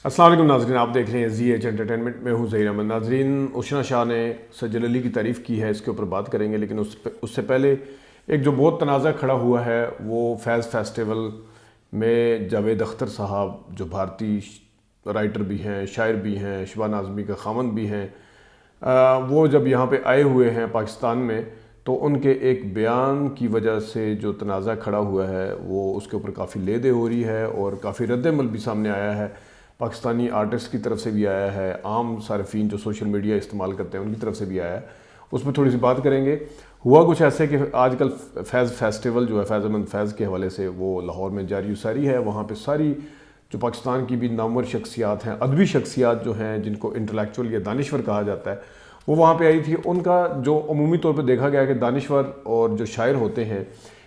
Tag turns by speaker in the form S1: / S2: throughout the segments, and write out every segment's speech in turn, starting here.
S1: السلام علیکم ناظرین، آپ دیکھ رہے ہیں زی ایچ انٹرٹینمنٹ میں ہوں ظہیر احمد۔ ناظرین، اشنا شاہ نے سجل علی کی تعریف کی ہے، اس کے اوپر بات کریں گے، لیکن اس سے پہلے ایک جو بہت تنازع کھڑا ہوا ہے وہ فیض فیسٹیول میں جاوید اختر صاحب جو بھارتی رائٹر بھی ہیں، شاعر بھی ہیں، شبان اعظمی کا خاوند بھی ہیں، وہ جب یہاں پہ آئے ہوئے ہیں پاکستان میں، تو ان کے ایک بیان کی وجہ سے جو تنازع کھڑا ہوا ہے وہ اس کے اوپر کافی لیدے ہو رہی ہے اور کافی رد عمل بھی سامنے آیا ہے۔ پاکستانی آرٹسٹ کی طرف سے بھی آیا ہے، عام صارفین جو سوشل میڈیا استعمال کرتے ہیں ان کی طرف سے بھی آیا ہے، اس میں تھوڑی سی بات کریں گے۔ ہوا کچھ ایسے کہ آج کل فیض فیسٹیول جو ہے فیض احمد فیض کے حوالے سے وہ لاہور میں جاری و ساری ہے، وہاں پہ ساری جو پاکستان کی بھی نامور شخصیات ہیں، ادبی شخصیات جو ہیں جن کو انٹلیکچوئل یا دانشور کہا جاتا ہے، وہ وہاں پہ آئی تھی۔ ان کا جو عمومی طور پہ دیکھا گیا کہ دانشور اور جو شاعر ہوتے ہیں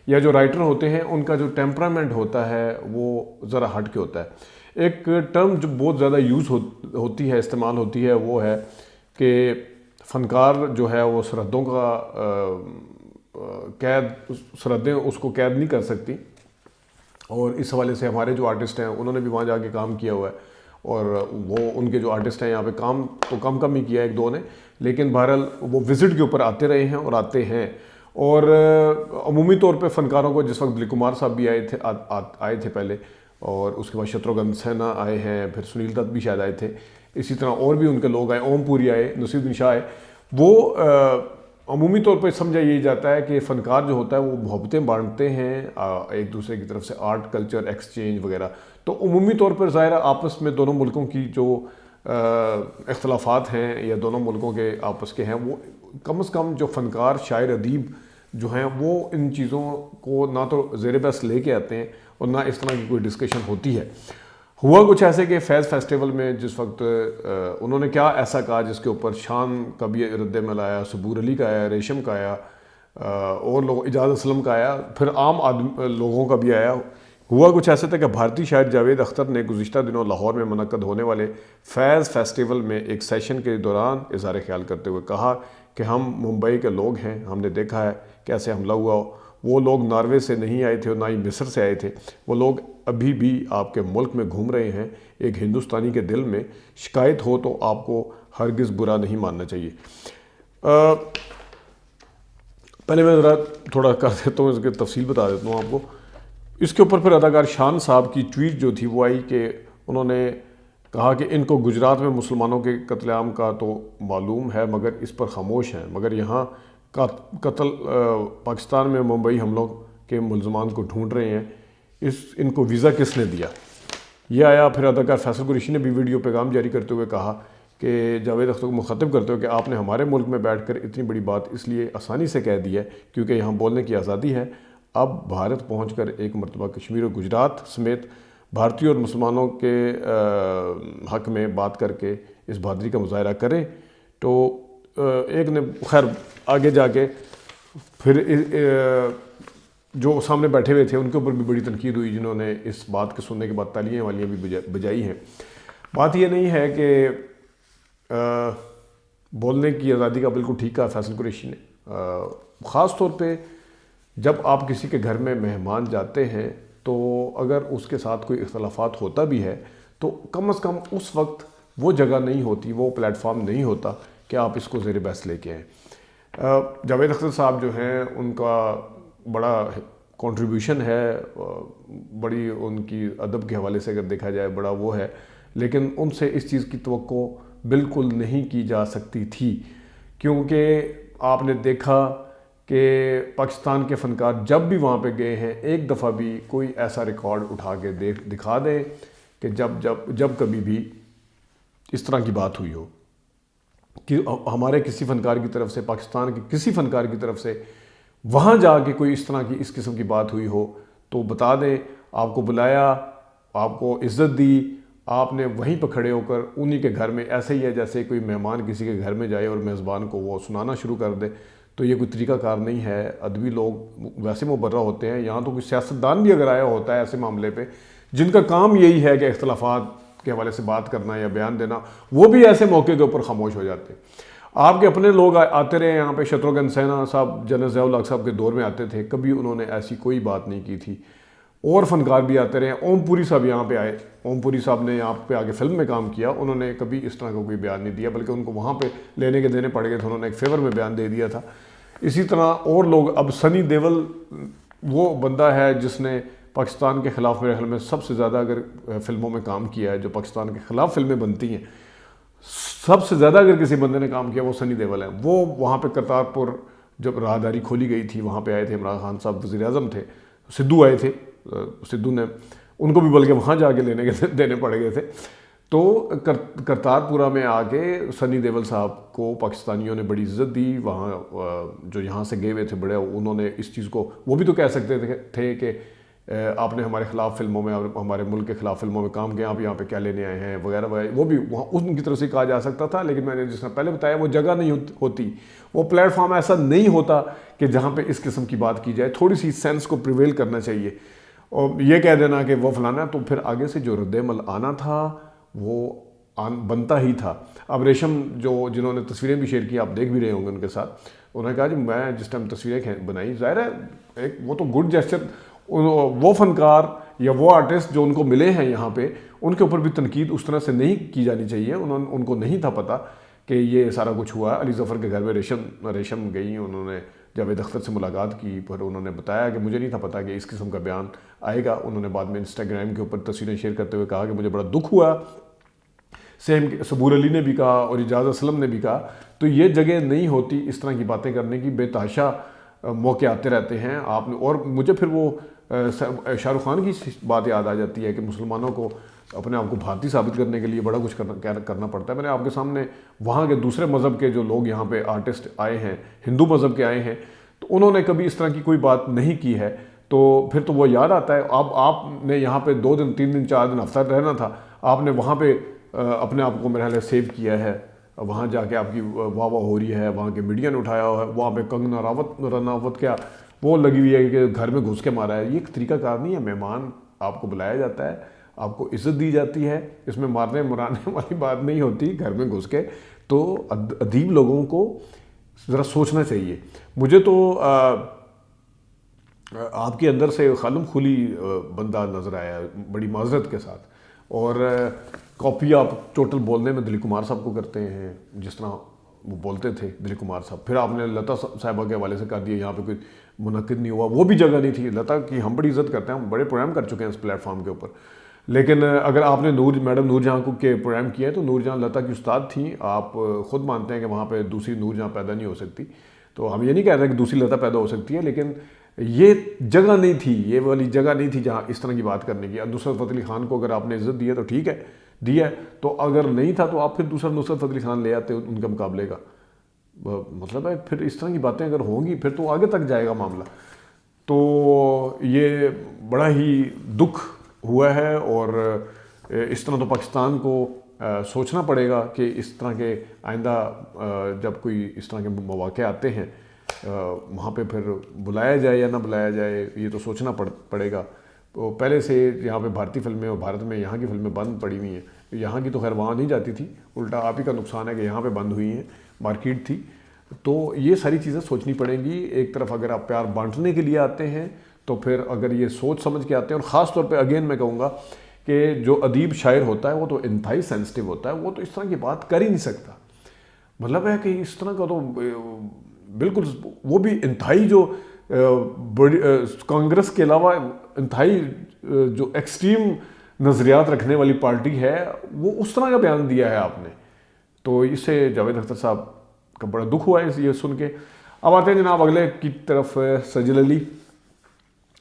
S1: یا جو رائٹر ہوتے ہیں ان کا جو ٹیمپرامنٹ ہوتا ہے وہ ذرا ہٹ کے ہوتا ہے۔ ایک ٹرم جو بہت زیادہ یوز ہوتی ہے، استعمال ہوتی ہے، وہ ہے کہ فنکار جو ہے وہ سرحدوں کا سرحدیں اس کو قید نہیں کر سکتی، اور اس حوالے سے ہمارے جو آرٹسٹ ہیں انہوں نے بھی وہاں جا کے کام کیا ہوا ہے، اور وہ ان کے جو آرٹسٹ ہیں یہاں پہ کام تو کم ہی کیا ایک دو نے، لیکن بہرحال وہ وزٹ کے اوپر آتے رہے ہیں اور آتے ہیں۔ اور عمومی طور پہ فنکاروں کو جس وقت دلیپ کمار صاحب بھی آئے تھے پہلے، اور اس کے بعد شتروگھن سنہا آئے ہیں، پھر سنیل دت بھی شاید آئے تھے، اسی طرح اور بھی ان کے لوگ آئے، اوم پوری آئے، نصیر الدین شاہ آئے۔ وہ عمومی طور پہ سمجھا یہی جاتا ہے کہ فنکار جو ہوتا ہے وہ محبتیں بانٹتے ہیں ایک دوسرے کی طرف سے، آرٹ کلچر ایکسچینج وغیرہ۔ تو عمومی طور پر ظاہر آپس میں دونوں ملکوں کی جو اختلافات ہیں یا دونوں ملکوں کے آپس کے ہیں، وہ کم از کم جو فنکار شاعر ادیب جو ہیں وہ ان چیزوں کو نہ تو زیر بحث لے کے آتے ہیں اور نہ اس طرح کی کوئی ڈسکشن ہوتی ہے۔ ہوا کچھ ایسے کہ فیض فیسٹیول میں جس وقت انہوں نے کیا ایسا کہا جس کے اوپر شان کا بھی رد عمل آیا، صبور علی کا آیا، ریشم کا آیا، اور لوگ اجاز اسلم کا آیا، پھر عام لوگوں کا بھی آیا۔ ہوا کچھ ایسے تھا کہ بھارتی شاعر جاوید اختر نے گزشتہ دنوں لاہور میں منعقد ہونے والے فیض فیسٹیول میں ایک سیشن کے دوران اظہار خیال کرتے ہوئے کہا کہ ہم ممبئی کے لوگ ہیں، ہم نے دیکھا ہے کیسے حملہ ہوا، وہ لوگ ناروے سے نہیں آئے تھے اور نہ ہی مصر سے آئے تھے، وہ لوگ ابھی بھی آپ کے ملک میں گھوم رہے ہیں۔ ایک ہندوستانی کے دل میں شکایت ہو تو آپ کو ہرگز برا نہیں ماننا چاہیے۔ پہلے میں ذرا تھوڑا کر دیتا ہوں، اس کی تفصیل بتا دیتا ہوں آپ کو۔ اس کے اوپر پھر اداکار شان صاحب کی ٹویٹ جو تھی وہ آئی کہ انہوں نے کہا کہ ان کو گجرات میں مسلمانوں کے قتل عام کا تو معلوم ہے مگر اس پر خاموش ہیں، مگر یہاں قتل پاکستان میں ممبئی حملوں کے ملزمان کو ڈھونڈ رہے ہیں، ان کو ویزا کس نے دیا؟ یہ آیا۔ پھر اداکار فیصل قریشی نے بھی ویڈیو پیغام جاری کرتے ہوئے کہا کہ جاوید اختر کو مخاطب کرتے ہوئے کہ آپ نے ہمارے ملک میں بیٹھ کر اتنی بڑی بات اس لیے آسانی سے کہہ دی ہے کیونکہ یہاں بولنے کی آزادی ہے، اب بھارت پہنچ کر ایک مرتبہ کشمیر و گجرات سمیت بھارتیوں اور مسلمانوں کے حق میں بات کر کے اس بہادری کا مظاہرہ کریں۔ تو ایک نے خیر آگے جا کے پھر جو سامنے بیٹھے ہوئے تھے ان کے اوپر بھی بڑی تنقید ہوئی، جنہوں نے اس بات کے سننے کے بعد تالیاں والیاں بھی بجائی ہیں۔ بات یہ نہیں ہے کہ بولنے کی آزادی کا بالکل ٹھیک کہا فیصل قریشی نے، خاص طور پہ جب آپ کسی کے گھر میں مہمان جاتے ہیں تو اگر اس کے ساتھ کوئی اختلافات ہوتا بھی ہے تو کم از کم اس وقت وہ جگہ نہیں ہوتی، وہ پلیٹ فارم نہیں ہوتا کہ آپ اس کو زیر بحث لے کے آئیں۔ جاوید اختر صاحب جو ہیں ان کا بڑا کنٹریبیوشن ہے، بڑی ان کی ادب کے حوالے سے اگر دیکھا جائے بڑا وہ ہے، لیکن ان سے اس چیز کی توقع بالکل نہیں کی جا سکتی تھی، کیونکہ آپ نے دیکھا کہ پاکستان کے فنکار جب بھی وہاں پہ گئے ہیں ایک دفعہ بھی کوئی ایسا ریکارڈ اٹھا کے دکھا دیں کہ جب کبھی بھی اس طرح کی بات ہوئی ہو کہ ہمارے کسی فنکار کی طرف سے، پاکستان کے کسی فنکار کی طرف سے وہاں جا کے کوئی اس طرح کی اس قسم کی بات ہوئی ہو تو بتا دیں، آپ کو بلایا، آپ کو عزت دی، آپ نے وہیں پہ کھڑے ہو کر انہی کے گھر میں، ایسے ہی ہے جیسے کوئی مہمان کسی کے گھر میں جائے اور میزبان کو وہ سنانا شروع کر دے، تو یہ کوئی طریقہ کار نہیں ہے۔ ادبی لوگ ویسے مبرہ ہوتے ہیں، یہاں تو کوئی سیاستدان بھی اگر آیا ہوتا ہے ایسے معاملے پہ جن کا کام یہی ہے کہ اختلافات کے حوالے سے بات کرنا یا بیان دینا، وہ بھی ایسے موقع کے اوپر خاموش ہو جاتے ہیں۔ آپ کے اپنے لوگ آتے رہے یہاں پہ، شتروگھن سنہا صاحب جنرل ضیاء الحق صاحب کے دور میں آتے تھے، کبھی انہوں نے ایسی کوئی بات نہیں کی تھی۔ اور فنکار بھی آتے رہے. اوم پوری صاحب یہاں پہ آئے, اوم پوری صاحب نے یہاں پہ آگے فلم میں کام کیا, انہوں نے کبھی اس طرح کا کوئی بیان نہیں دیا, بلکہ ان کو وہاں پہ لینے کے دینے پڑ گئے تھے, انہوں نے ایک فیور میں بیان دے دیا تھا. اسی طرح اور لوگ, اب سنی دیول وہ بندہ ہے جس نے پاکستان کے خلاف میرے خیال میں سب سے زیادہ اگر فلموں میں کام کیا ہے, جو پاکستان کے خلاف فلمیں بنتی ہیں سب سے زیادہ اگر کسی بندے نے کام کیا وہ سنی دیول ہیں. وہ وہاں پہ کرتارپور جب راہداری کھولی گئی تھی وہاں پہ آئے تھے, عمران خان صاحب وزیر اعظم تھے, سدھو آئے تھے, سدھو نے ان کو بھی بلکہ وہاں جا کے لینے کے دینے پڑ گئے تھے. تو کرتارپورہ میں آ کے سنی دیول صاحب کو پاکستانیوں نے بڑی عزت دی. وہاں جو یہاں سے گئے ہوئے تھے بڑے, انہوں نے اس چیز کو, وہ بھی تو کہہ سکتے تھے کہ آپ نے ہمارے خلاف فلموں میں, ہمارے ملک کے خلاف فلموں میں کام کیا, آپ یہاں پہ کیا لینے آئے ہیں وغیرہ وغیرہ, وہ بھی وہاں ان کی طرف سے کہا جا سکتا تھا. لیکن میں نے جس نے پہلے بتایا وہ جگہ نہیں ہوتی, وہ پلیٹ فارم ایسا نہیں ہوتا کہ جہاں پہ اس قسم کی بات کی جائے. تھوڑی سی سینس کو پریویل کرنا چاہیے, اور یہ کہہ دینا کہ وہ فلانا, تو پھر آگے سے جو رد عمل آنا تھا وہ بنتا ہی تھا. اب ریشم جنہوں نے تصویریں بھی شیئر کی, آپ دیکھ بھی رہے ہوں گے ان کے ساتھ, انہوں نے کہا جی میں جس ٹائم تصویریں بنائی, ظاہر ہے وہ تو گڈ جیسچر, وہ فنکار یا وہ آرٹسٹ جو ان کو ملے ہیں یہاں پہ, ان کے اوپر بھی تنقید اس طرح سے نہیں کی جانی چاہیے. ان کو نہیں تھا پتہ کہ یہ سارا کچھ ہوا ہے. علی ظفر کے گھر میں ریشم گئی, انہوں نے جاوید اختر سے ملاقات کی, پر انہوں نے بتایا کہ مجھے نہیں تھا پتہ کہ اس قسم کا بیان آئے گا. انہوں نے بعد میں انسٹاگرام کے اوپر تصویریں شیئر کرتے ہوئے کہا کہ مجھے بڑا دکھ ہوا. سیم صبور علی نے بھی کہا اور اعجاز اسلم نے بھی کہا. تو یہ جگہ نہیں ہوتی اس طرح کی باتیں کرنے کی, بے تحاشا موقع آتے رہتے ہیں. آپ نے, اور مجھے پھر وہ شاہ رخ خان کی بات یاد آ جاتی ہے کہ مسلمانوں کو اپنے آپ کو بھارتی ثابت کرنے کے لیے بڑا کچھ کرنا پڑتا ہے. میں نے آپ کے سامنے وہاں کے دوسرے مذہب کے جو لوگ یہاں پہ آرٹسٹ آئے ہیں, ہندو مذہب کے آئے ہیں, تو انہوں نے کبھی اس طرح کی کوئی بات نہیں کی ہے. تو پھر تو وہ یاد آتا ہے. اب آپ نے یہاں پہ 2 دن 3 دن 4 دن ہفتہ رہنا تھا, آپ نے وہاں پہ اپنے آپ کو میرے خیال سیو کیا ہے, وہاں جا کے آپ کی واہ واہ ہو رہی ہے, وہاں کے میڈیا نے اٹھایا ہوا ہے, وہاں پہ کنگنا رناوت کیا وہ لگی ہوئی ہے کہ گھر میں گھس کے مارا ہے. یہ ایک طریقہ کار نہیں ہے. مہمان آپ کو بلایا جاتا ہے, آپ کو عزت دی جاتی ہے, اس میں مارنے مرانے والی بات نہیں ہوتی گھر میں گھس کے. تو ادیب لوگوں کو ذرا سوچنا چاہیے. مجھے تو آپ کے اندر سے خالم کھلی بندہ نظر آیا بڑی معذرت کے ساتھ, اور کاپی آپ ٹوٹل بولنے میں دلیپ کمار صاحب کو کرتے ہیں جس طرح وہ بولتے تھے دلیپ کمار صاحب. پھر آپ نے لتا صاحبہ کے حوالے سے کہا دیا یہاں پہ کوئی منعقد نہیں ہوا, وہ بھی جگہ نہیں تھی. لتا کی ہم بڑی عزت کرتے ہیں, ہم بڑے پروگرام کر چکے ہیں اس پلیٹ فارم کے اوپر, لیکن اگر آپ نے میڈم نور جہاں کو کے پروگرام کیا ہے تو نور جہاں لتا کی استاد تھیں. آپ خود مانتے ہیں کہ وہاں پہ دوسری نور جہاں پیدا نہیں ہو سکتی, تو ہم یہ نہیں کہہ رہے کہ دوسری لتا پیدا ہو سکتی ہے, لیکن یہ جگہ نہیں تھی, یہ والی جگہ نہیں تھی جہاں اس طرح کی بات کرنے کی. نصرت فتح علی خان کو اگر آپ نے عزت دی ہے تو ٹھیک ہے, دی ہے, تو اگر نہیں تھا تو آپ پھر دوسرا نصرت فتح علی خان لے آتے ان کے مقابلے کا. مطلب ہے پھر اس طرح کی باتیں اگر ہوں گی پھر تو آگے تک جائے گا معاملہ. تو یہ بڑا ہی دکھ ہوا ہے, اور اس طرح تو پاکستان کو سوچنا پڑے گا کہ اس طرح کے آئندہ جب کوئی اس طرح کے مواقع آتے ہیں وہاں پہ پھر بلایا جائے یا نہ بلایا جائے, یہ تو سوچنا پڑے گا. تو پہلے سے یہاں پہ بھارتی فلمیں اور بھارت میں یہاں کی فلمیں بند پڑی ہوئی ہیں. یہاں کی تو خیر وہاں نہیں جاتی تھی, الٹا آپ ہی کا نقصان ہے کہ یہاں پہ بند ہوئی ہیں, مارکیٹ تھی. تو یہ ساری چیزیں سوچنی پڑیں گی. ایک طرف اگر آپ پیار بانٹنے کے لیے آتے ہیں تو پھر اگر یہ سوچ سمجھ کے آتے ہیں, اور خاص طور پہ اگین میں کہوں گا کہ جو ادیب شاعر ہوتا ہے وہ تو انتہائی سینسٹیو ہوتا ہے, وہ تو اس طرح کی بات کر ہی نہیں سکتا. مطلب ہے کہ اس طرح کا تو بالکل, وہ بھی انتہائی جو بڑی کانگریس کے علاوہ انتہائی جو ایکسٹریم نظریات رکھنے والی پارٹی ہے, وہ اس طرح کا بیان دیا ہے آپ نے. تو اس سے جاوید اختر صاحب کا بڑا دکھ ہوا ہے یہ سن کے. اب آتے ہیں جناب اگلے کی طرف. سجل علی,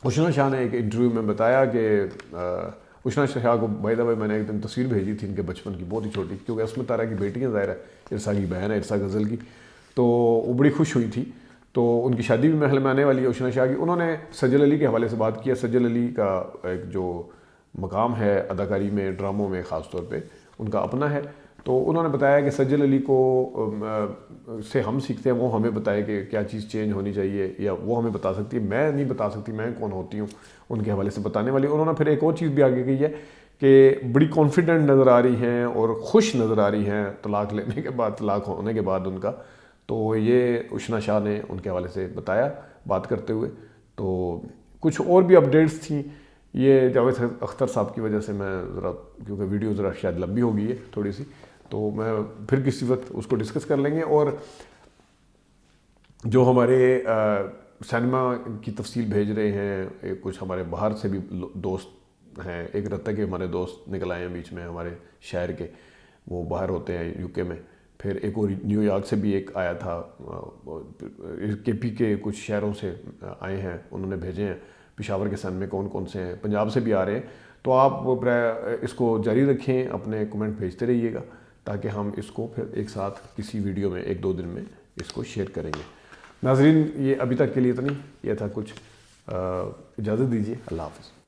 S1: اشنا شاہ نے ایک انٹرویو میں بتایا کہ اشنا شاہ کو بائی دا وے میں نے ایک دن تصویر بھیجی تھی ان کے بچپن کی, بہت ہی چھوٹی, کیونکہ عصمت طارہ کی بیٹی ہیں, ظاہر ہے ارسا کی بہن ہے, ارسا غزل کی, تو وہ بڑی خوش ہوئی تھی. تو ان کی شادی بھی محل میں آنے والی ہے اشنا شاہ کی. انہوں نے سجل علی کے حوالے سے بات کیا. سجل علی کا ایک جو مقام ہے اداکاری میں, ڈراموں میں خاص طور پہ, ان کا اپنا ہے. تو انہوں نے بتایا کہ سجل علی کو سے ہم سیکھتے ہیں, وہ ہمیں بتائے کہ کیا چیز چینج ہونی چاہیے, یا وہ ہمیں بتا سکتی ہے, میں نہیں بتا سکتی, میں کون ہوتی ہوں ان کے حوالے سے بتانے والی. انہوں نے پھر ایک اور چیز بھی آگے کہی ہے کہ بڑی کانفیڈنٹ نظر آ رہی ہیں اور خوش نظر آ رھی ہیں طلاق لینے کے بعد, طلاق ہونے کے بعد ان کا. تو یہ اشنا شاہ نے ان کے حوالے سے بتایا بات کرتے ہوئے. تو کچھ اور بھی اپڈیٹس تھیں یہ جاوید اختر صاحب کی وجہ سے میں ذرا، کیونکہ ویڈیو ذرا شاید لمبی ہو گئی ہے تھوڑی سی، تو میں پھر کسی وقت اس کو ڈسکس کر لیں گے. اور جو ہمارے سینما کی تفصیل بھیج رہے ہیں کچھ ہمارے باہر سے بھی دوست ہیں، ایک رہتا ہے کہ ہمارے دوست نکل آئے ہیں بیچ میں ہمارے شہر کے، وہ باہر ہوتے ہیں یو کے میں. پھر ایک اور نیو یارک سے بھی ایک آیا تھا، کے پی کے کچھ شہروں سے آئے ہیں، انہوں نے بھیجے ہیں. پشاور کے سینمے کون کون سے ہیں، پنجاب سے بھی آ رہے ہیں. تو آپ اس کو جاری رکھیں، اپنے کمنٹ بھیجتے رہیے گا تاکہ ہم اس کو پھر ایک ساتھ کسی ویڈیو میں 1-2 دن میں اس کو شیئر کریں گے. ناظرین، یہ ابھی تک کے لیے اتنی، یہ تھا کچھ. اجازت دیجیے. اللہ حافظ.